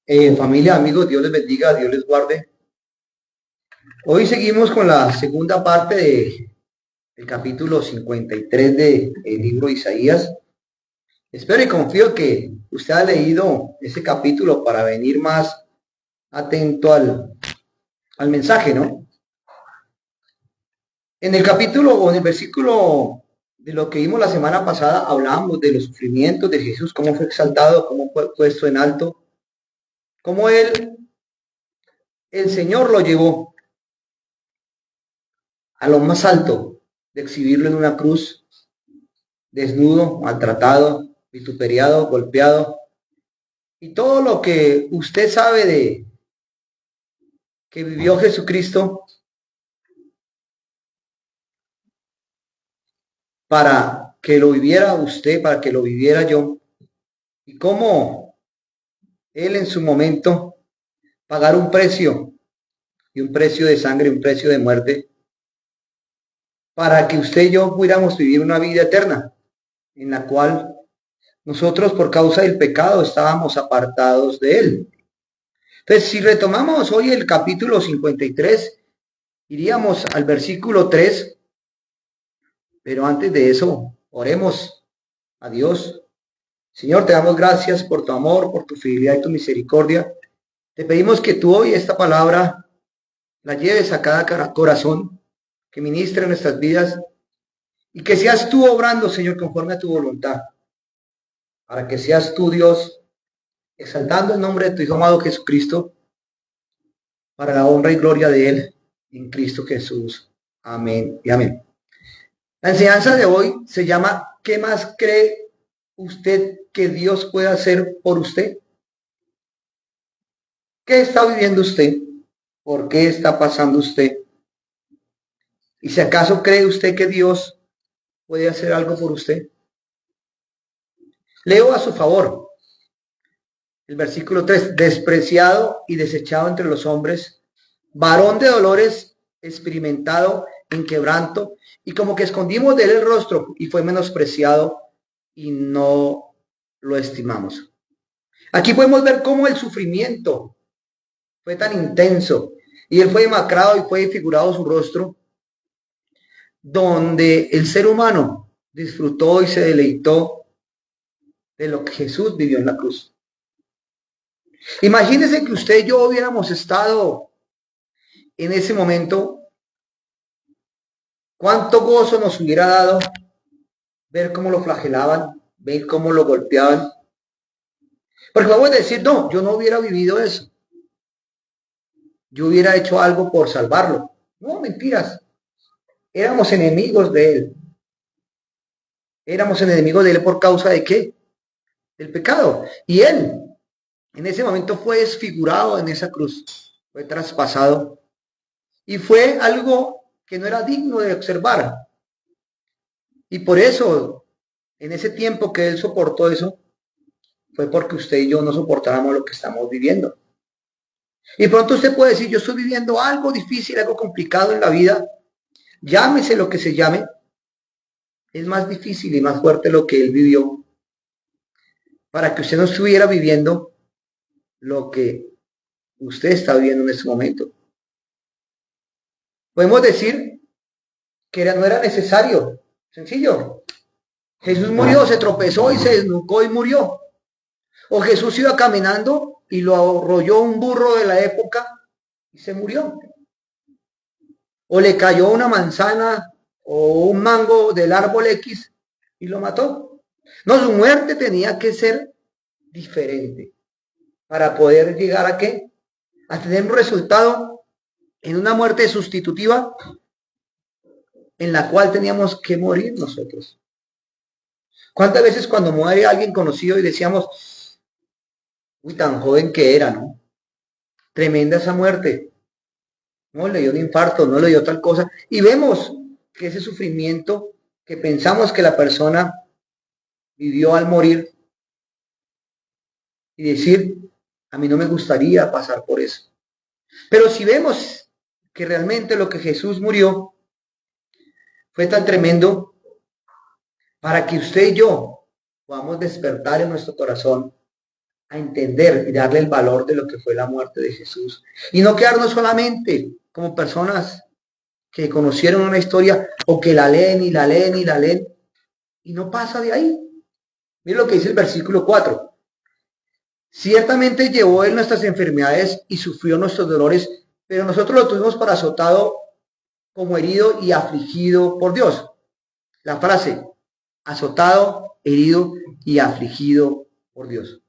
Familia, amigos, Dios les bendiga, Dios les guarde. Hoy seguimos con la segunda parte del capítulo 53 del libro de Isaías. Espero y confío que usted ha leído ese capítulo para venir más atento al mensaje, ¿no? En el capítulo o en el versículo de lo que vimos la semana pasada, hablábamos de los sufrimientos de Jesús, cómo fue exaltado, cómo fue puesto en alto, cómo el Señor lo llevó a lo más alto de exhibirlo en una cruz, desnudo, maltratado, vituperiado, golpeado, y todo lo que usted sabe de que vivió Jesucristo para que lo viviera usted, para que lo viviera yo, y cómo Él en su momento pagar un precio, y un precio de sangre, un precio de muerte, para que usted y yo pudiéramos vivir una vida eterna, en la cual nosotros por causa del pecado estábamos apartados de Él. Entonces, si retomamos hoy el capítulo 53, iríamos al versículo 3, pero antes de eso, oremos a Dios. Señor, te damos gracias por tu amor, por tu fidelidad y tu misericordia. Te pedimos que tú hoy esta palabra la lleves a cada corazón, que ministre nuestras vidas y que seas tú obrando, Señor, conforme a tu voluntad, para que seas tú, Dios, exaltando el nombre de tu Hijo amado Jesucristo, para la honra y gloria de Él, en Cristo Jesús. Amén y amén. La enseñanza de hoy se llama ¿qué más cree usted que Dios puede hacer por usted? ¿Qué está viviendo usted? ¿Por qué está pasando usted? ¿Y si acaso cree usted que Dios puede hacer algo por usted? Leo a su favor el versículo 3: despreciado y desechado entre los hombres, varón de dolores, experimentado en quebranto, y como que escondimos de él el rostro, y fue menospreciado y no lo estimamos. Aquí podemos ver cómo el sufrimiento fue tan intenso y él fue demacrado y fue desfigurado su rostro, donde el ser humano disfrutó y se deleitó de lo que Jesús vivió en la cruz. Imagínense que usted y yo hubiéramos estado en ese momento, cuánto gozo nos hubiera dado ver cómo lo flagelaban, ver cómo lo golpeaban. Porque vamos a decir, no, yo no hubiera vivido eso. Yo hubiera hecho algo por salvarlo. No, mentiras. Éramos enemigos de él. Éramos enemigos de él por causa de qué? Del pecado. Y él, en ese momento, fue desfigurado en esa cruz. Fue traspasado. Y fue algo que no era digno de observar. Y por eso, en ese tiempo que él soportó eso, fue porque usted y yo no soportáramos lo que estamos viviendo. Y pronto usted puede decir, yo estoy viviendo algo difícil, algo complicado en la vida. Llámese lo que se llame. Es más difícil y más fuerte lo que él vivió, para que usted no estuviera viviendo lo que usted está viviendo en este momento. Podemos decir que no era necesario. Sencillo. Jesús murió, se tropezó y se desnucó y murió. O Jesús iba caminando y lo arrolló un burro de la época y se murió. O le cayó una manzana o un mango del árbol X y lo mató. No, su muerte tenía que ser diferente para poder llegar a qué? A tener un resultado en una muerte sustitutiva en la cual teníamos que morir nosotros. ¿Cuántas veces cuando muere alguien conocido y decíamos, uy, tan joven que era, ¿no? Tremenda esa muerte. No le dio un infarto, no le dio tal cosa. Y vemos que ese sufrimiento que pensamos que la persona vivió al morir y decir, a mí no me gustaría pasar por eso. Pero si vemos que realmente lo que Jesús murió fue tan tremendo para que usted y yo podamos despertar en nuestro corazón a entender y darle el valor de lo que fue la muerte de Jesús. Y no quedarnos solamente como personas que conocieron una historia o que la leen y la leen y la leen y no pasa de ahí. Miren lo que dice el versículo 4. Ciertamente llevó él nuestras enfermedades y sufrió nuestros dolores, pero nosotros lo tuvimos por azotado, como herido y afligido por Dios. La frase, azotado, herido y afligido por Dios.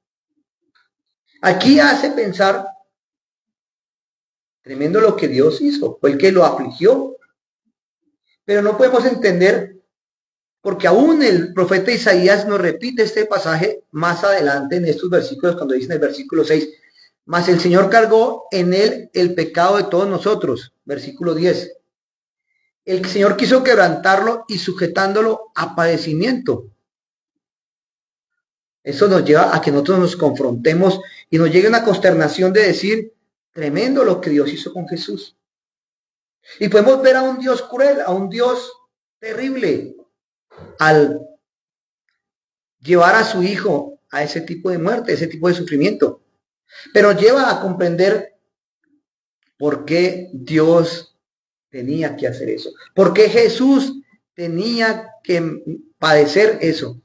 Aquí hace pensar, tremendo lo que Dios hizo, fue el que lo afligió, pero no podemos entender, porque aún el profeta Isaías nos repite este pasaje más adelante en estos versículos, cuando dice en el versículo 6, mas el Señor cargó en él el pecado de todos nosotros, versículo 10. El Señor quiso quebrantarlo y sujetándolo a padecimiento. Eso nos lleva a que nosotros nos confrontemos y nos llegue una consternación de decir, tremendo lo que Dios hizo con Jesús. Y podemos ver a un Dios cruel, a un Dios terrible, al llevar a su hijo a ese tipo de muerte, ese tipo de sufrimiento. Pero lleva a comprender por qué Dios tenía que hacer eso. ¿Por qué Jesús tenía que padecer eso?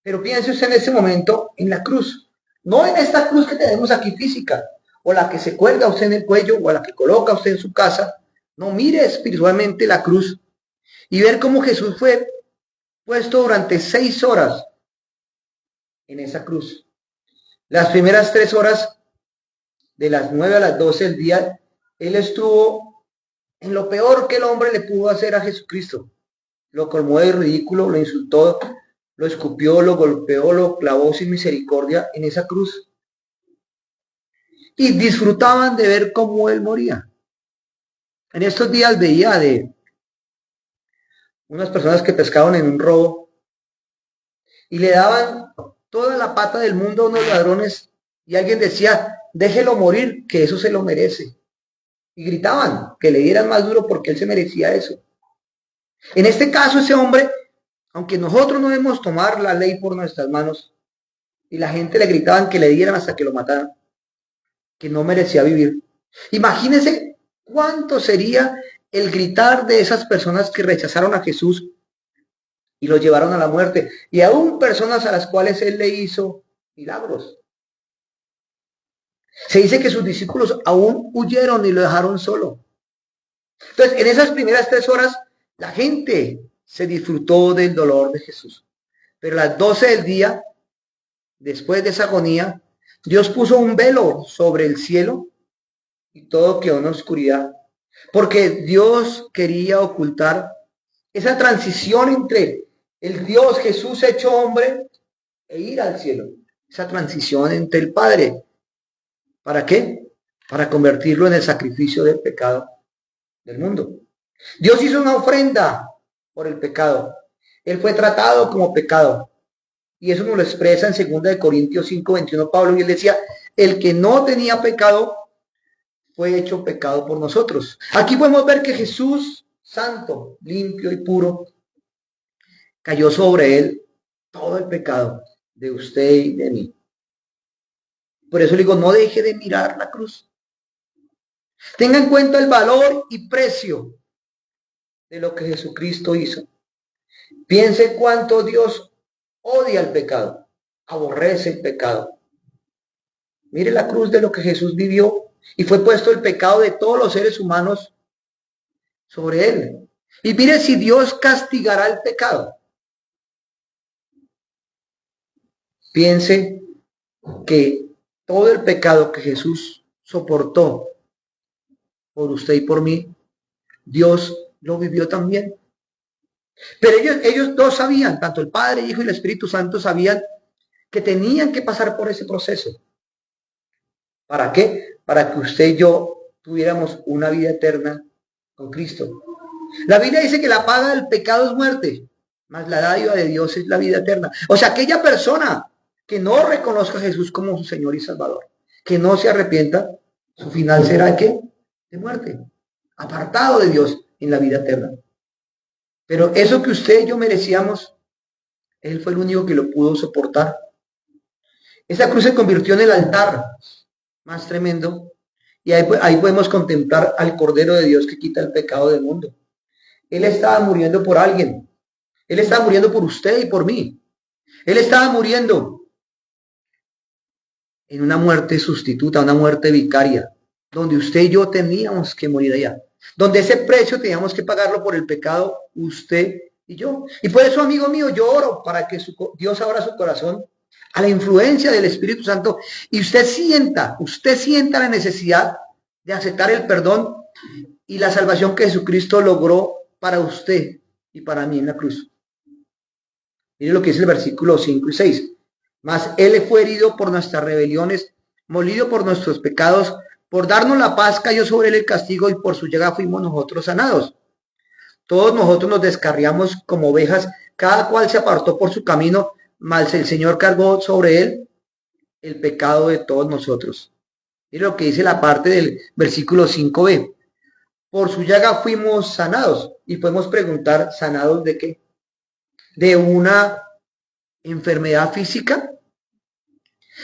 Pero piense usted en ese momento en la cruz. No en esta cruz que tenemos aquí física, o la que se cuelga usted en el cuello, o la que coloca usted en su casa. No, mire espiritualmente la cruz y ver cómo Jesús fue puesto durante 6 horas en esa cruz. Las primeras 3 horas, de las 9 a las 12 del día, él estuvo en lo peor que el hombre le pudo hacer a Jesucristo. Lo colmó de ridículo, lo insultó, lo escupió, lo golpeó, lo clavó sin misericordia en esa cruz. Y disfrutaban de ver cómo él moría. En estos días veía de unas personas que pescaban en un robo y le daban toda la pata del mundo a unos ladrones y alguien decía, déjelo morir, que eso se lo merece. Y gritaban que le dieran más duro porque él se merecía eso. En este caso, ese hombre, aunque nosotros no debemos tomar la ley por nuestras manos, y la gente le gritaban que le dieran hasta que lo mataran, que no merecía vivir. Imagínense cuánto sería el gritar de esas personas que rechazaron a Jesús y lo llevaron a la muerte, y aún personas a las cuales él le hizo milagros. Se dice que sus discípulos aún huyeron y lo dejaron solo. Entonces, en esas primeras 3 horas, la gente se disfrutó del dolor de Jesús. Pero a las 12 del día, después de esa agonía, Dios puso un velo sobre el cielo y todo quedó en oscuridad. Porque Dios quería ocultar esa transición entre el Dios Jesús hecho hombre e ir al cielo. Esa transición entre el Padre. ¿Para qué? Para convertirlo en el sacrificio del pecado del mundo. Dios hizo una ofrenda por el pecado. Él fue tratado como pecado. Y eso nos lo expresa en 2 Corintios 5, 21 Pablo. Y él decía, el que no tenía pecado fue hecho pecado por nosotros. Aquí podemos ver que Jesús, santo, limpio y puro, cayó sobre él todo el pecado de usted y de mí. Por eso le digo, no deje de mirar la cruz. Tenga en cuenta el valor y precio de lo que Jesucristo hizo. Piense cuánto Dios odia el pecado, aborrece el pecado. Mire la cruz de lo que Jesús vivió y fue puesto el pecado de todos los seres humanos sobre él. Y mire si Dios castigará el pecado. Piense que todo el pecado que Jesús soportó por usted y por mí, Dios lo vivió también. Pero ellos dos sabían, tanto el Padre, el Hijo y el Espíritu Santo sabían que tenían que pasar por ese proceso. ¿Para qué? Para que usted y yo tuviéramos una vida eterna con Cristo. La Biblia dice que la paga del pecado es muerte, mas la dádiva de Dios es la vida eterna. O sea, aquella persona que no reconozca a Jesús como su Señor y Salvador, que no se arrepienta, su final será ¿qué? De muerte, apartado de Dios en la vida eterna. Pero eso que usted y yo merecíamos, Él fue el único que lo pudo soportar. Esa cruz se convirtió en el altar más tremendo. Y ahí podemos contemplar al Cordero de Dios que quita el pecado del mundo. Él estaba muriendo por alguien. Él estaba muriendo por usted y por mí. Él estaba muriendo en una muerte sustituta, una muerte vicaria, donde usted y yo teníamos que morir allá. Donde ese precio teníamos que pagarlo por el pecado, usted y yo. Y por eso, amigo mío, yo oro para que Dios abra su corazón a la influencia del Espíritu Santo y usted sienta la necesidad de aceptar el perdón y la salvación que Jesucristo logró para usted y para mí en la cruz. Mire lo que dice el versículo 5 y 6. Mas Él fue herido por nuestras rebeliones, molido por nuestros pecados, por darnos la paz cayó sobre él el castigo y por su llaga fuimos nosotros sanados. Todos nosotros nos descarriamos como ovejas, cada cual se apartó por su camino, mas el Señor cargó sobre él el pecado de todos nosotros. Mire lo que dice la parte del versículo 5b. Por su llaga fuimos sanados. Y podemos preguntar, ¿sanados de qué? ¿De una enfermedad física?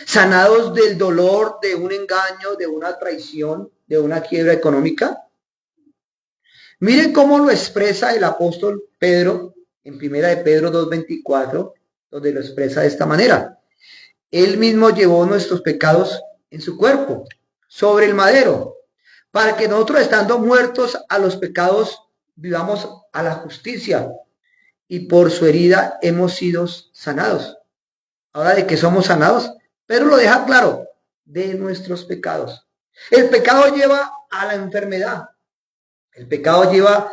¿Sanados del dolor, de un engaño, de una traición, de una quiebra económica? Miren cómo lo expresa el apóstol Pedro en primera de Pedro 2:24, donde lo expresa de esta manera. Él mismo llevó nuestros pecados en su cuerpo, sobre el madero, para que nosotros, estando muertos a los pecados, vivamos a la justicia, y por su herida hemos sido sanados. Ahora, ¿de qué somos sanados? Pedro lo deja claro, de nuestros pecados. El pecado lleva a la enfermedad, el pecado lleva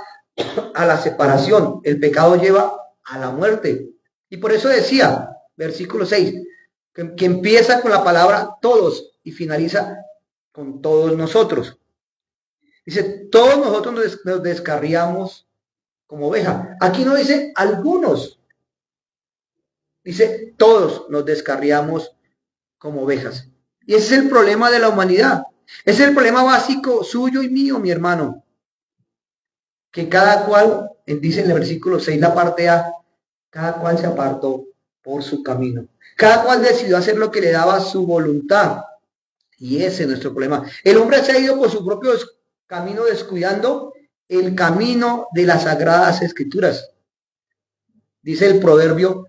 a la separación, el pecado lleva a la muerte. Y por eso decía, versículo 6, que empieza con la palabra todos y finaliza con todos nosotros. Dice, todos nosotros nos descarriamos como oveja. Aquí no dice algunos, dice todos nos descarriamos como ovejas. Y ese es el problema de la humanidad. Ese es el problema básico suyo y mío, mi hermano. Que cada cual, dice en el versículo 6, la parte A, cada cual se apartó por su camino. Cada cual decidió hacer lo que le daba su voluntad. Y ese es nuestro problema. El hombre se ha ido por su propio camino descuidando el camino de las sagradas escrituras. Dice el proverbio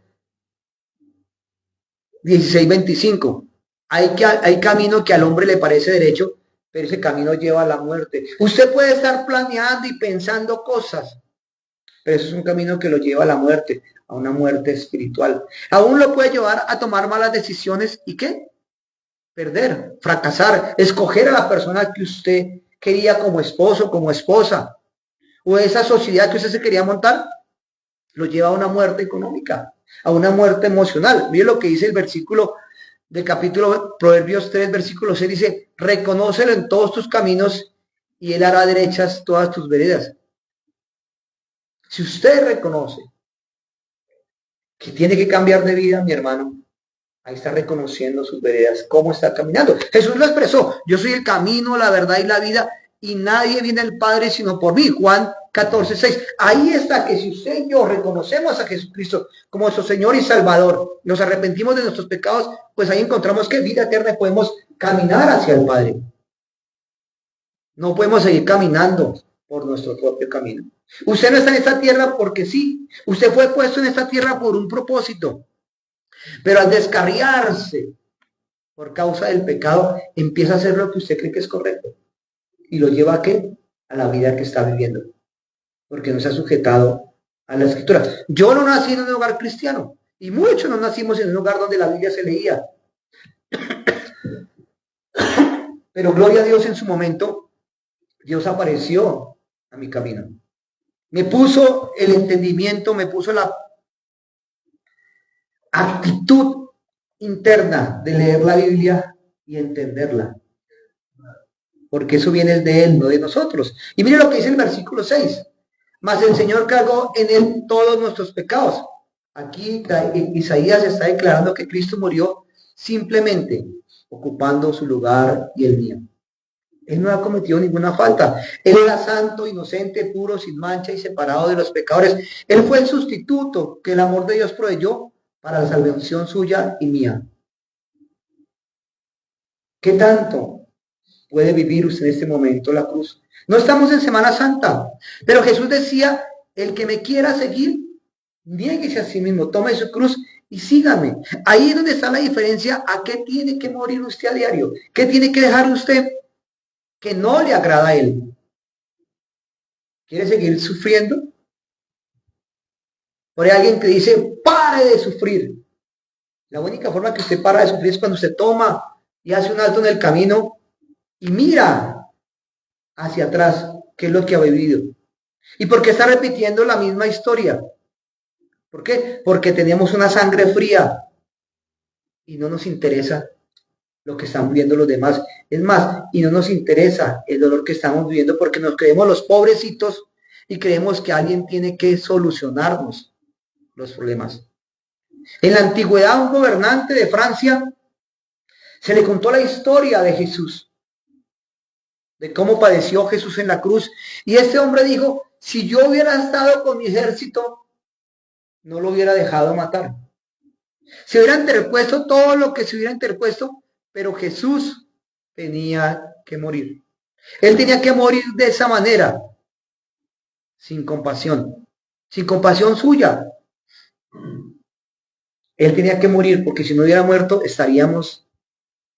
16:25. Hay camino que al hombre le parece derecho, pero ese camino lleva a la muerte. Usted puede estar planeando y pensando cosas, pero eso es un camino que lo lleva a la muerte, a una muerte espiritual. Aún lo puede llevar a tomar malas decisiones y ¿qué? Perder, fracasar, escoger a la persona que usted quería como esposo, como esposa, o esa sociedad que usted se quería montar, lo lleva a una muerte económica, a una muerte emocional. Mire lo que dice el versículo del capítulo Proverbios 3, versículo 6, dice, reconócelo en todos tus caminos y él hará derechas todas tus veredas. Si usted reconoce que tiene que cambiar de vida, mi hermano, ahí está reconociendo sus veredas, cómo está caminando. Jesús lo expresó, yo soy el camino, la verdad y la vida, y nadie viene al Padre sino por mí. Juan 14:6. Ahí está que si usted y yo reconocemos a Jesucristo como nuestro Señor y Salvador, nos arrepentimos de nuestros pecados, pues ahí encontramos que vida eterna podemos caminar hacia el Padre. No podemos seguir caminando por nuestro propio camino. Usted no está en esta tierra porque sí. Usted fue puesto en esta tierra por un propósito. Pero al descarriarse por causa del pecado, empieza a hacer lo que usted cree que es correcto. ¿Y lo lleva a qué? A la vida que está viviendo. Porque no se ha sujetado a la escritura. Yo no nací en un hogar cristiano. Y muchos no nacimos en un hogar donde la Biblia se leía. Pero gloria a Dios, en su momento, Dios apareció a mi camino. Me puso el entendimiento, me puso la actitud interna de leer la Biblia y entenderla. Porque eso viene de Él, no de nosotros. Y mire lo que dice el versículo 6. Mas el Señor cargó en Él todos nuestros pecados. Aquí Isaías está declarando que Cristo murió simplemente ocupando su lugar y el mío. Él no ha cometido ninguna falta. Él era santo, inocente, puro, sin mancha y separado de los pecadores. Él fue el sustituto que el amor de Dios proveyó para la salvación suya y mía. ¿Qué tanto puede vivir usted en este momento la cruz? No estamos en Semana Santa, pero Jesús decía, el que me quiera seguir, niéguese a sí mismo, tome su cruz y sígame. Ahí es donde está la diferencia. ¿A qué tiene que morir usted a diario? ¿Qué tiene que dejar usted que no le agrada a él? ¿Quiere seguir sufriendo? Por ahí alguien que dice, pare de sufrir. La única forma que usted para de sufrir es cuando usted toma y hace un alto en el camino y mira hacia atrás qué es lo que ha vivido. ¿Y por qué está repitiendo la misma historia? ¿Por qué? Porque tenemos una sangre fría y no nos interesa lo que están viviendo los demás. Es más, y no nos interesa el dolor que estamos viviendo porque nos creemos los pobrecitos y creemos que alguien tiene que solucionarnos los problemas. En la antigüedad, un gobernante de Francia se le contó la historia de Jesús, de cómo padeció Jesús en la cruz. Y este hombre dijo, si yo hubiera estado con mi ejército, no lo hubiera dejado matar. Se hubiera interpuesto todo lo que se hubiera interpuesto, pero Jesús tenía que morir. Él tenía que morir de esa manera, sin compasión suya. Él tenía que morir porque si no hubiera muerto estaríamos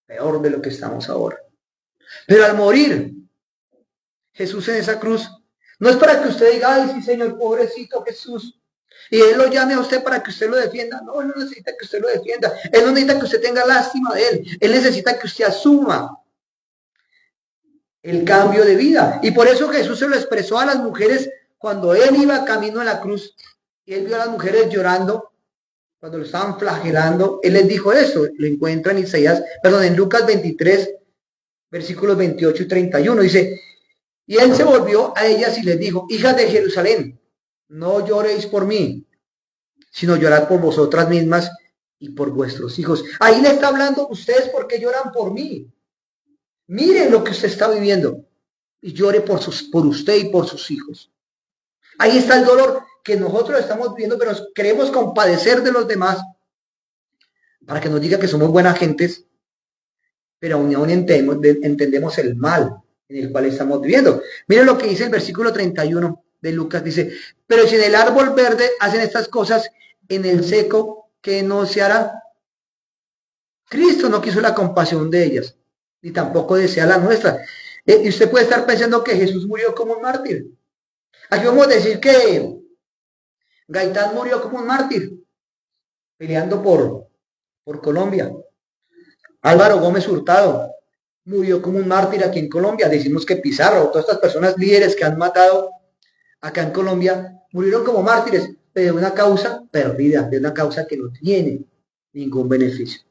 peor de lo que estamos ahora. Pero al morir Jesús en esa cruz, no es para que usted diga, ay, sí, Señor, pobrecito Jesús, y Él lo llame a usted para que usted lo defienda. No, Él no necesita que usted lo defienda. Él no necesita que usted tenga lástima de Él. Él necesita que usted asuma el cambio de vida. Y por eso Jesús se lo expresó a las mujeres cuando Él iba camino a la cruz. Y Él vio a las mujeres llorando cuando lo estaban flagelando. Él les dijo eso. Lo encuentra en en Lucas 23, versículos 28 y 31. Dice, y Él se volvió a ellas y les dijo, hijas de Jerusalén, no lloréis por mí, sino llorad por vosotras mismas y por vuestros hijos. Ahí le está hablando, ustedes por qué lloran por mí. Miren lo que usted está viviendo y llore por usted y por sus hijos. Ahí está el dolor que nosotros estamos viviendo, pero queremos compadecer de los demás para que nos diga que somos buenas gentes, pero aún entendemos el mal en el cual estamos viviendo. Miren lo que dice el versículo 31 de Lucas, dice, pero si en el árbol verde hacen estas cosas, en el seco, ¿qué no se hará? Cristo no quiso la compasión de ellas, ni tampoco desea la nuestra. Y usted puede estar pensando que Jesús murió como un mártir. Aquí vamos a decir que Gaitán murió como un mártir, peleando por Colombia. Álvaro Gómez Hurtado murió como un mártir aquí en Colombia. Decimos que Pizarro, todas estas personas líderes que han matado acá en Colombia, murieron como mártires, pero de una causa perdida, de una causa que no tiene ningún beneficio.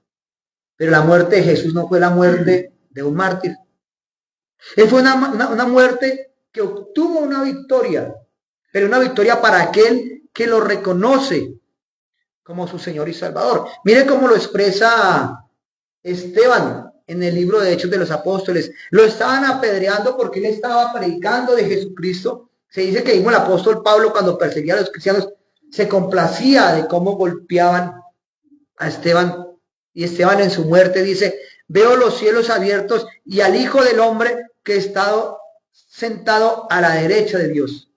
Pero la muerte de Jesús no fue la muerte de un mártir. Él fue una muerte que obtuvo una victoria, pero una victoria para aquel que lo reconoce como su Señor y Salvador. Mire cómo lo expresa Esteban en el libro de Hechos de los Apóstoles. Lo estaban apedreando porque él estaba predicando de Jesucristo. Se dice que mismo el apóstol Pablo, cuando perseguía a los cristianos, se complacía de cómo golpeaban a Esteban. Y Esteban en su muerte dice, veo los cielos abiertos y al Hijo del Hombre que está sentado a la derecha de Dios.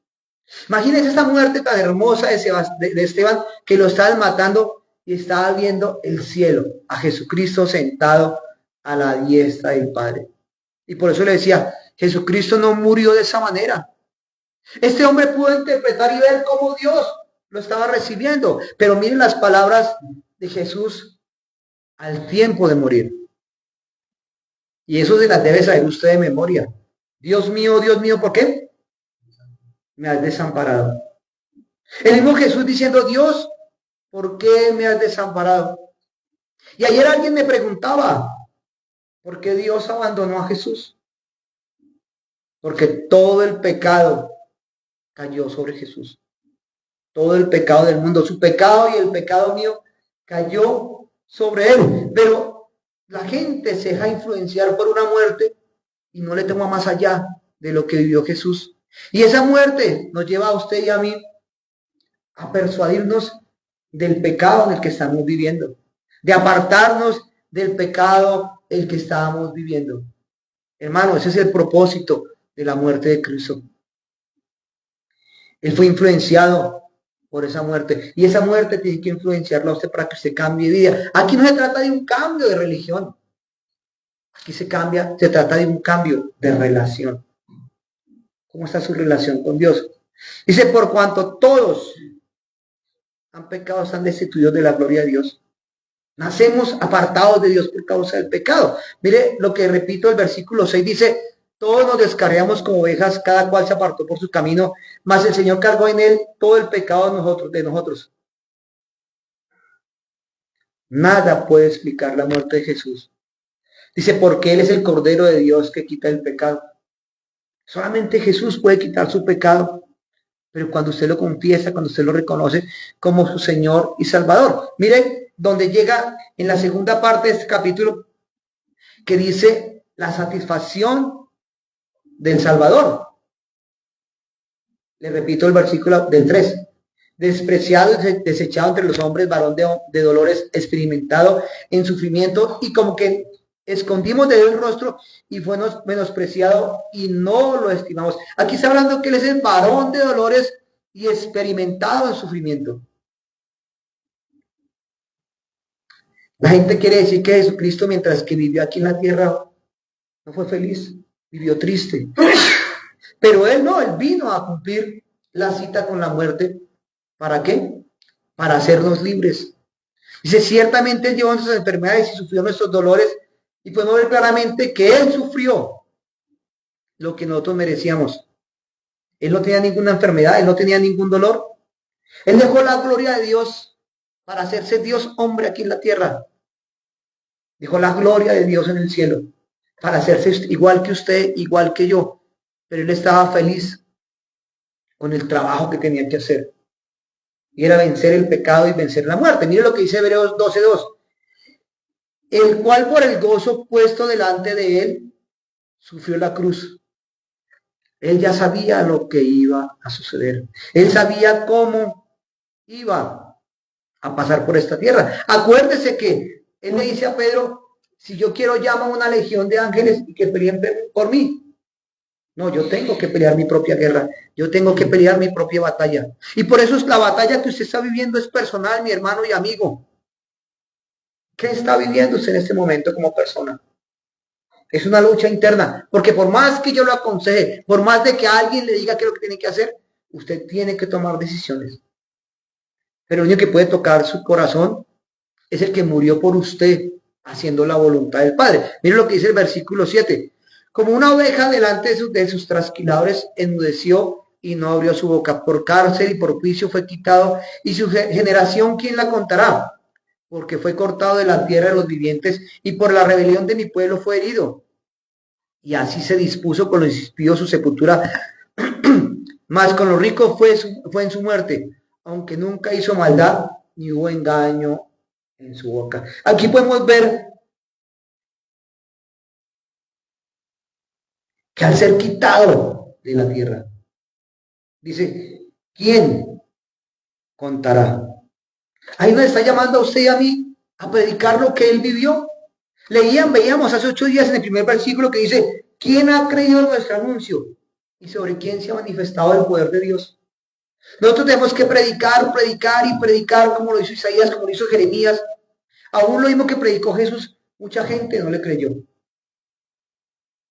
Imagínense esa muerte tan hermosa de Esteban, que lo estaban matando y estaba viendo el cielo, a Jesucristo sentado a la diestra del Padre. Y por eso le decía, Jesucristo no murió de esa manera. Este hombre pudo interpretar y ver cómo Dios lo estaba recibiendo. Pero miren las palabras de Jesús al tiempo de morir. Y eso se las debe saber usted de memoria. Dios mío, ¿por qué me has desamparado? El mismo Jesús diciendo, Dios, ¿por qué me has desamparado? Y ayer alguien me preguntaba, ¿por qué Dios abandonó a Jesús? Porque todo el pecado cayó sobre Jesús. Todo el pecado del mundo, su pecado y el pecado mío cayó sobre él. Pero la gente se deja influenciar por una muerte y no le toma más allá de lo que vivió Jesús. Y esa muerte nos lleva a usted y a mí a persuadirnos del pecado en el que estamos viviendo, de apartarnos del pecado el que estábamos viviendo. Hermano, ese es el propósito de la muerte de Cristo. Él fue influenciado por esa muerte. Y esa muerte tiene que influenciarlo a usted para que usted cambie de vida. Aquí no se trata de un cambio de religión. Aquí se trata de un cambio de relación. ¿Cómo está su relación con Dios? Dice, por cuanto todos han pecado, están destituidos de la gloria de Dios. Nacemos apartados de Dios por causa del pecado. Mire lo que repito, el versículo 6 dice, todos nos descarriamos como ovejas, cada cual se apartó por su camino, mas el Señor cargó en él todo el pecado de nosotros. Nada puede explicar la muerte de Jesús. Dice, porque Él es el Cordero de Dios que quita el pecado. Solamente Jesús puede quitar su pecado. Pero cuando usted lo confiesa, cuando usted lo reconoce como su Señor y Salvador. Miren donde llega en la segunda parte de este capítulo, que dice la satisfacción del Salvador. Le repito el versículo del 3. Despreciado y desechado entre los hombres, varón de dolores, experimentado en sufrimiento, y como que escondimos de él el rostro y fue menospreciado y no lo estimamos. Aquí está hablando que él es el varón de dolores y experimentado en sufrimiento. La gente quiere decir que Jesucristo, mientras que vivió aquí en la tierra, no fue feliz, vivió triste. Pero él no, él vino a cumplir la cita con la muerte. ¿Para qué? Para hacernos libres. Dice, ciertamente él llevó nuestras enfermedades y sufrió nuestros dolores, y podemos ver claramente que él sufrió lo que nosotros merecíamos. Él no tenía ninguna enfermedad, él no tenía ningún dolor. Él dejó la gloria de Dios para hacerse Dios hombre aquí en la tierra. Dejó la gloria de Dios en el cielo para hacerse igual que usted, igual que yo. Pero él estaba feliz con el trabajo que tenía que hacer. Y era vencer el pecado y vencer la muerte. Mire lo que dice Hebreos 12:2. El cual por el gozo puesto delante de él sufrió la cruz. Él ya sabía lo que iba a suceder. Él sabía cómo iba a pasar por esta tierra. Acuérdese que él le dice a Pedro, si yo quiero llamo a una legión de ángeles y que peleen por mí. No, yo tengo que pelear mi propia guerra. Yo tengo que pelear mi propia batalla. Y por eso es la batalla que usted está viviendo es personal, mi hermano y amigo. ¿Qué está viviendo usted en este momento como persona? Es una lucha interna, porque por más que yo lo aconseje, por más de que alguien le diga qué es lo que tiene que hacer, usted tiene que tomar decisiones. Pero el único que puede tocar su corazón es el que murió por usted, haciendo la voluntad del Padre. Mire lo que dice el versículo 7. Como una oveja delante de sus trasquiladores enmudeció y no abrió su boca. Por cárcel y por juicio fue quitado, y su generación, ¿quién la contará? Porque fue cortado de la tierra de los vivientes, y por la rebelión de mi pueblo fue herido. Y así se dispuso con los impíos su sepultura, mas con los ricos fue en su muerte, aunque nunca hizo maldad, ni hubo engaño en su boca. Aquí podemos ver que al ser quitado de la tierra, dice, ¿quién contará? Ahí nos está llamando a usted y a mí a predicar lo que él vivió. Veíamos hace 8 días en el primer versículo que dice, ¿quién ha creído en nuestro anuncio? Y sobre quién se ha manifestado el poder de Dios. Nosotros tenemos que predicar y predicar, como lo hizo Isaías, como lo hizo Jeremías. Aún lo mismo que predicó Jesús, mucha gente no le creyó.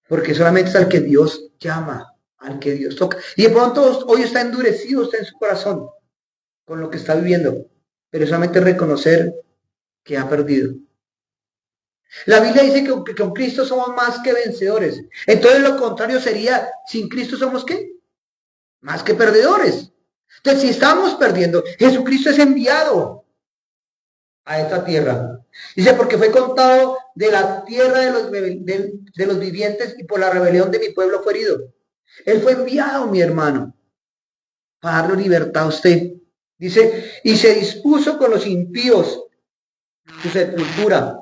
Porque solamente es al que Dios llama, al que Dios toca. Y de pronto hoy está endurecido, está en su corazón con lo que está viviendo. Pero solamente reconocer que ha perdido. La Biblia dice que con Cristo somos más que vencedores. Entonces lo contrario sería, sin Cristo somos ¿qué? Más que perdedores. Entonces si estamos perdiendo, Jesucristo es enviado a esta tierra. Dice, porque fue contado de la tierra de los vivientes y por la rebelión de mi pueblo fue herido. Él fue enviado, mi hermano, para darle libertad a usted. Dice, y se dispuso con los impíos su sepultura.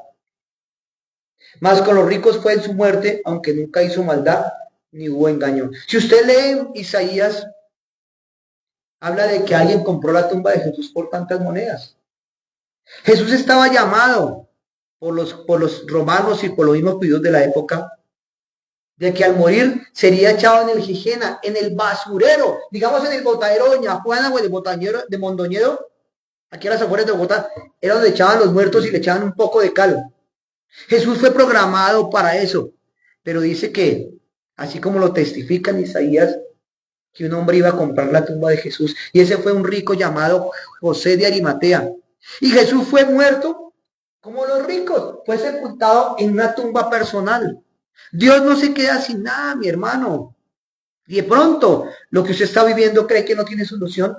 Mas con los ricos fue en su muerte, aunque nunca hizo maldad, ni hubo engaño. Si usted lee en Isaías, habla de que alguien compró la tumba de Jesús por tantas monedas. Jesús estaba llamado por los romanos y por los mismos judíos de la época, de que al morir sería echado en el Gijena, en el basurero, digamos en el botadero de Doña Juana o el botadero de Mondoñedo, aquí a las afueras de Bogotá, era donde echaban los muertos y le echaban un poco de cal. Jesús fue programado para eso, pero dice que, así como lo testifica en Isaías, que un hombre iba a comprar la tumba de Jesús, y ese fue un rico llamado José de Arimatea. Y Jesús fue muerto como los ricos, fue sepultado en una tumba personal. Dios no se queda sin nada, mi hermano. Y de pronto, lo que usted está viviendo cree que no tiene solución.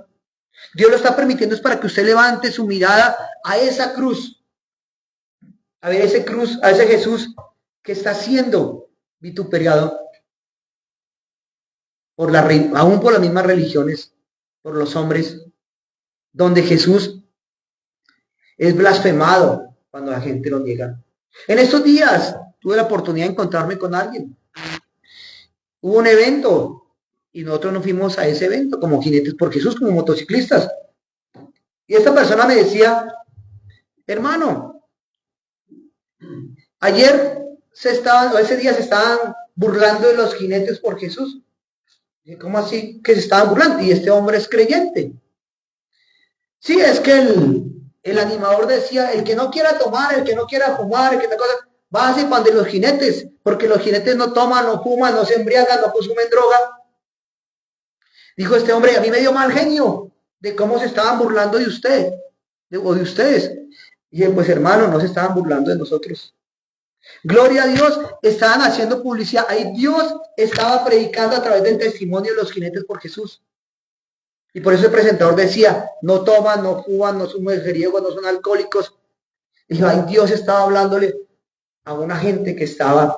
Dios lo está permitiendo es para que usted levante su mirada a esa cruz, a ver ese cruz, a ese Jesús que está siendo vituperiado por aún por las mismas religiones, por los hombres, donde Jesús es blasfemado cuando la gente lo niega. En estos días tuve la oportunidad de encontrarme con alguien. Hubo un evento y nosotros nos fuimos a ese evento como jinetes por Jesús, como motociclistas. Y esta persona me decía, hermano, ese día se estaban burlando de los jinetes por Jesús. Y ¿cómo así que se estaban burlando? Y este hombre es creyente. Sí, es que el animador decía, el que no quiera tomar, el que no quiera fumar, el que no cosa, va a pan de los jinetes, porque los jinetes no toman, no fuman, no se embriagan, no consumen droga. Dijo este hombre, a mí me dio mal genio de cómo se estaban burlando de usted, o de ustedes. Y él, pues hermano, no se estaban burlando de nosotros. Gloria a Dios, estaban haciendo publicidad. Ahí Dios estaba predicando a través del testimonio de los jinetes por Jesús. Y por eso el presentador decía, no toman, no fuman, no son mujeriegos, no son alcohólicos. Y ahí Dios estaba hablándole a una gente que estaba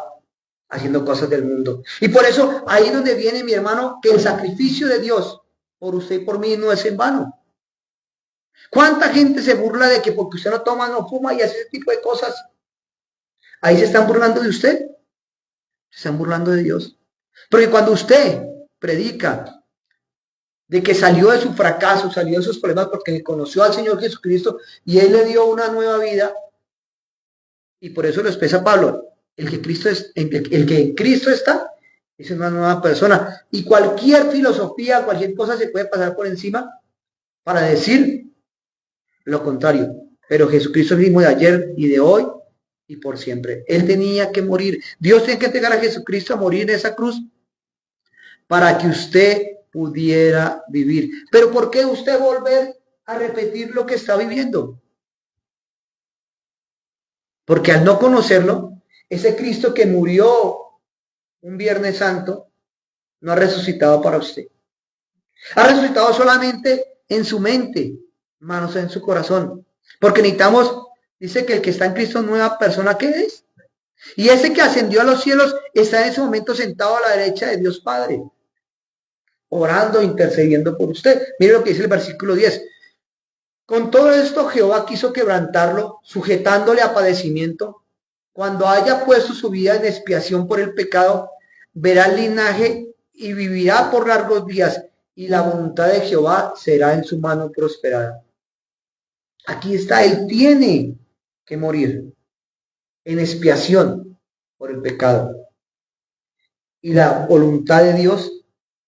haciendo cosas del mundo. Y por eso ahí donde viene mi hermano, que el sacrificio de Dios por usted y por mí no es en vano. ¿Cuánta gente se burla de que porque usted no toma, no fuma y hace ese tipo de cosas? Ahí se están burlando de usted. Se están burlando de Dios. Porque cuando usted predica de que salió de su fracaso, salió de sus problemas porque conoció al Señor Jesucristo y Él le dio una nueva vida, y por eso lo expresa Pablo, el que en Cristo está, es una nueva persona. Y cualquier filosofía, cualquier cosa se puede pasar por encima para decir lo contrario. Pero Jesucristo es el mismo de ayer y de hoy y por siempre. Él tenía que morir. Dios tiene que entregar a Jesucristo a morir en esa cruz para que usted pudiera vivir. Pero ¿por qué usted volver a repetir lo que está viviendo? Porque al no conocerlo, ese Cristo que murió un Viernes Santo no ha resucitado para usted. Ha resucitado solamente en su mente, manos en su corazón. Porque necesitamos, dice que el que está en Cristo es nueva persona, ¿qué es? Y ese que ascendió a los cielos está en ese momento sentado a la derecha de Dios Padre, orando, intercediendo por usted. Mire lo que dice el versículo 10. Con todo esto Jehová quiso quebrantarlo, sujetándole a padecimiento. Cuando haya puesto su vida en expiación por el pecado, verá el linaje y vivirá por largos días, y la voluntad de Jehová será en su mano prosperada. Aquí está, él tiene que morir en expiación por el pecado. Y la voluntad de Dios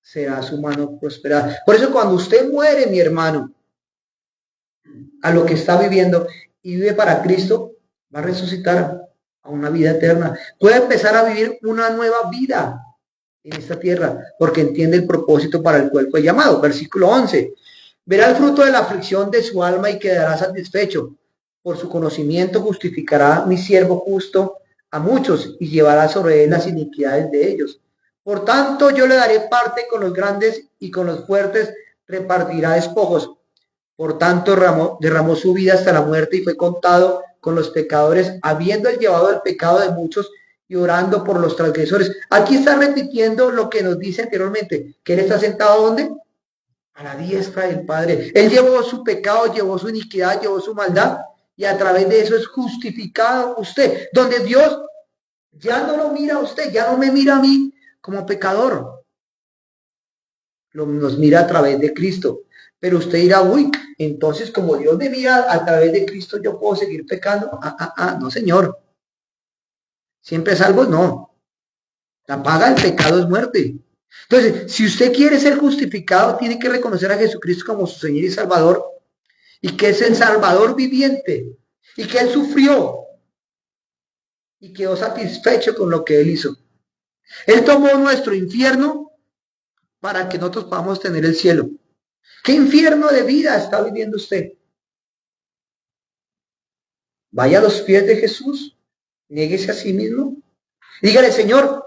será su mano prosperada. Por eso cuando usted muere, mi hermano, a lo que está viviendo y vive para Cristo, va a resucitar a una vida eterna. Puede empezar a vivir una nueva vida en esta tierra, porque entiende el propósito para el cual fue llamado. Versículo 11. Verá el fruto de la aflicción de su alma y quedará satisfecho. Por su conocimiento justificará mi siervo justo a muchos y llevará sobre él las iniquidades de ellos. Por tanto, yo le daré parte con los grandes y con los fuertes repartirá despojos. Por tanto, derramó su vida hasta la muerte y fue contado con los pecadores, habiendo llevado el pecado de muchos y orando por los transgresores. Aquí está repitiendo lo que nos dice anteriormente, que él está sentado ¿dónde? A la diestra del Padre. Él llevó su pecado, llevó su iniquidad, llevó su maldad, y a través de eso es justificado usted, donde Dios ya no lo mira a usted, ya no me mira a mí como pecador, nos mira a través de Cristo. Pero usted dirá, uy, entonces como Dios me mira a través de Cristo, yo puedo seguir pecando. No, señor. Siempre salvo, no. La paga del pecado es muerte. Entonces, si usted quiere ser justificado, tiene que reconocer a Jesucristo como su Señor y Salvador, y que es el Salvador viviente, y que Él sufrió, y quedó satisfecho con lo que Él hizo. Él tomó nuestro infierno para que nosotros podamos tener el cielo. ¿Qué infierno de vida está viviendo usted? Vaya a los pies de Jesús, niéguese a sí mismo, dígale, Señor,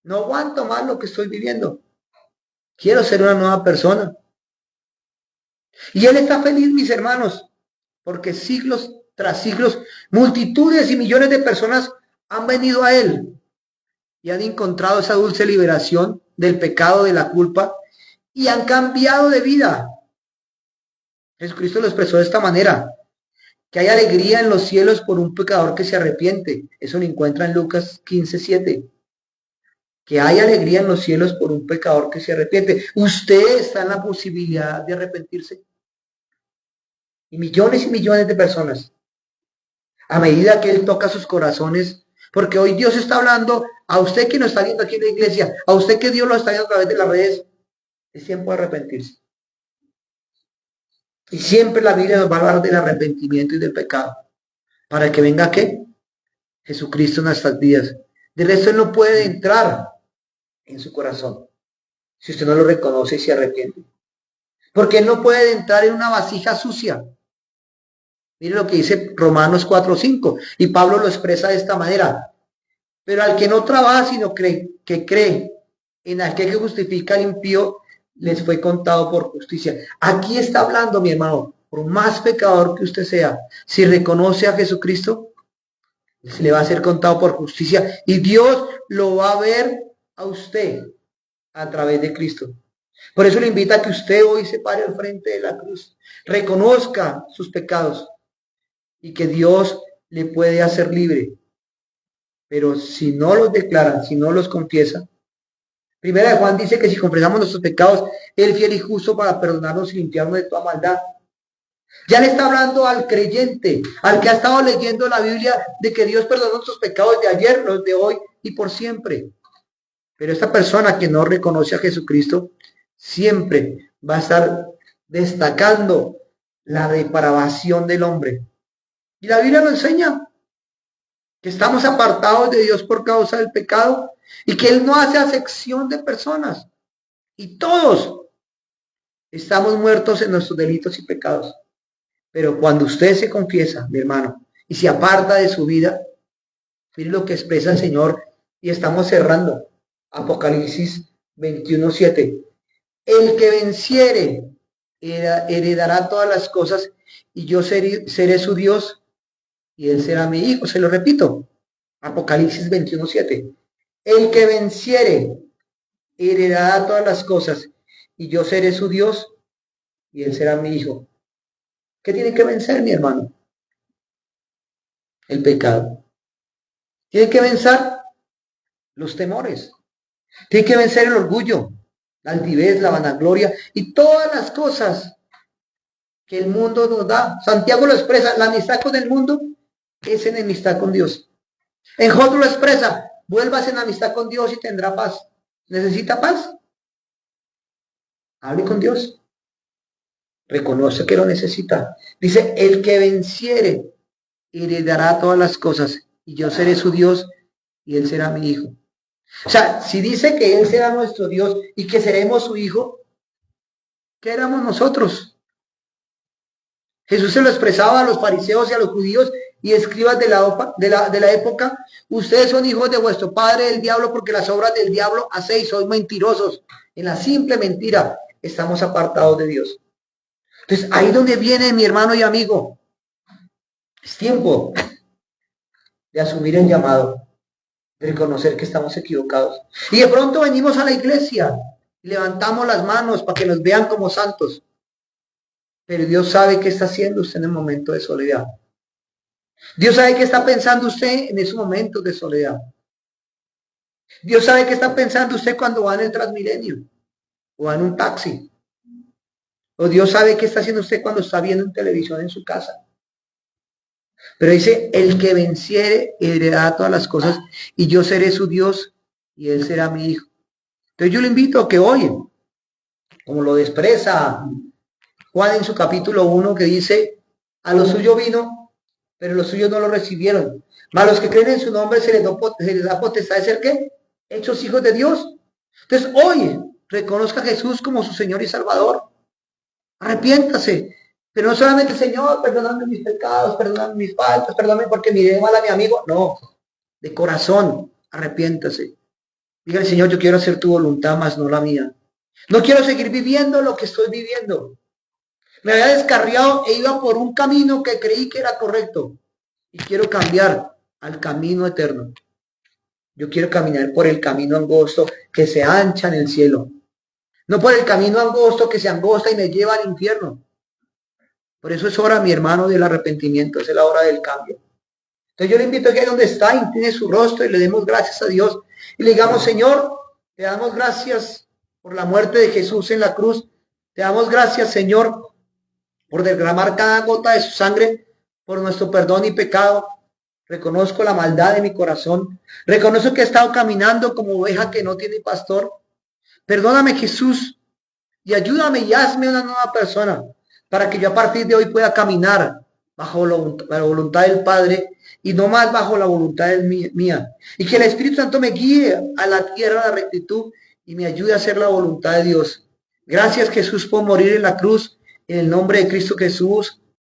no aguanto más lo que estoy viviendo. Quiero ser una nueva persona. Y Él está feliz, mis hermanos, porque siglos tras siglos, multitudes y millones de personas han venido a Él y han encontrado esa dulce liberación del pecado, de la culpa, y han cambiado de vida. Jesucristo lo expresó de esta manera, que hay alegría en los cielos por un pecador que se arrepiente. Eso lo encuentra en Lucas 15:7. Que hay alegría en los cielos por un pecador que se arrepiente. Usted está en la posibilidad de arrepentirse. Y millones de personas. A medida que Él toca sus corazones, porque hoy Dios está hablando a usted que nos está viendo aquí en la iglesia, a usted que Dios lo está viendo a través de las redes, es tiempo de arrepentirse. Y siempre la Biblia nos va a hablar del arrepentimiento y del pecado. Para que venga ¿qué? Jesucristo en nuestras vidas. De resto Él no puede entrar en su corazón si usted no lo reconoce y se arrepiente. Porque Él no puede entrar en una vasija sucia. Mire lo que dice Romanos 4:5. Y Pablo lo expresa de esta manera. Pero al que no trabaja, sino que cree en aquel que justifica al impío, les fue contado por justicia. Aquí está hablando, mi hermano, por más pecador que usted sea, si reconoce a Jesucristo, se le va a ser contado por justicia y Dios lo va a ver a usted a través de Cristo. Por eso le invita a que usted hoy se pare al frente de la cruz, reconozca sus pecados y que Dios le puede hacer libre. Pero si no los declara, si no los confiesa, Primera de Juan dice que si confesamos nuestros pecados, Él es fiel y justo para perdonarnos y limpiarnos de toda maldad. Ya le está hablando al creyente, al que ha estado leyendo la Biblia, de que Dios perdonó nuestros pecados de ayer, los de hoy y por siempre. Pero esta persona que no reconoce a Jesucristo, siempre va a estar destacando la depravación del hombre. Y la Biblia nos enseña que estamos apartados de Dios por causa del pecado y que Él no hace acepción de personas. Y todos estamos muertos en nuestros delitos y pecados. Pero cuando usted se confiesa, mi hermano, y se aparta de su vida, mire lo que expresa el Señor, y estamos cerrando. Apocalipsis 21:7. El que venciere heredará todas las cosas, y yo seré su Dios, y él será mi hijo. Se lo repito. Apocalipsis 21:7. El que venciere heredará todas las cosas, y yo seré su Dios, y él será mi hijo. ¿Qué tiene que vencer, mi hermano? El pecado. Tiene que vencer los temores. Tiene que vencer el orgullo, la altivez, la vanagloria y todas las cosas que el mundo nos da. Santiago lo expresa, la amistad con el mundo es enemistad con Dios. En Job lo expresa, vuelvas en amistad con Dios y tendrá paz. ¿Necesita paz? Hable con Dios. Reconoce que lo necesita. Dice, el que venciere heredará todas las cosas y yo seré su Dios y él será mi hijo. O sea, si dice que Él será nuestro Dios y que seremos su hijo, ¿qué éramos nosotros? Jesús se lo expresaba a los fariseos y a los judíos y escribas de la época. Ustedes son hijos de vuestro padre el diablo porque las obras del diablo hacéis, sois mentirosos. En la simple mentira estamos apartados de Dios. Entonces, ahí donde viene mi hermano y amigo. Es tiempo de asumir el llamado, de reconocer que estamos equivocados. Y de pronto venimos a la iglesia y levantamos las manos para que nos vean como santos. Pero Dios sabe qué está haciendo usted en el momento de soledad. Dios sabe qué está pensando usted en esos momentos de soledad. Dios sabe qué está pensando usted cuando va en el Transmilenio o va en un taxi. O Dios sabe qué está haciendo usted cuando está viendo en televisión en su casa. Pero dice, el que venciere heredará todas las cosas y yo seré su Dios y él será mi hijo. Entonces yo le invito a que hoy, como lo expresa Juan en su capítulo 1, que dice, a lo suyo vino, pero los suyos no lo recibieron. Mas los que creen en su nombre se les da potestad de ser, ¿qué? Hechos hijos de Dios. Entonces hoy reconozca a Jesús como su Señor y Salvador. Arrepiéntase. Pero no solamente, Señor, perdóname mis pecados, perdóname mis faltas, perdóname porque miré mal a mi amigo. No, de corazón, arrepiéntase. Dígale, Señor, yo quiero hacer tu voluntad, más no la mía. No quiero seguir viviendo lo que estoy viviendo. Me había descarriado e iba por un camino que creí que era correcto. Y quiero cambiar al camino eterno. Yo quiero caminar por el camino angosto que se ancha en el cielo. No por el camino angosto que se angosta y me lleva al infierno. Por eso es hora, mi hermano, del arrepentimiento. Es la hora del cambio. Entonces yo le invito a que ahí donde está, incline su rostro y le demos gracias a Dios. Y le digamos, Señor, te damos gracias por la muerte de Jesús en la cruz. Te damos gracias, Señor, por derramar cada gota de su sangre por nuestro perdón y pecado. Reconozco la maldad de mi corazón. Reconozco que he estado caminando como oveja que no tiene pastor. Perdóname, Jesús, y ayúdame y hazme una nueva persona para que yo a partir de hoy pueda caminar bajo la voluntad del Padre y no más bajo la voluntad mía. Y que el Espíritu Santo me guíe a la tierra de la rectitud y me ayude a hacer la voluntad de Dios. Gracias, Jesús, por morir en la cruz. En el nombre de Cristo Jesús.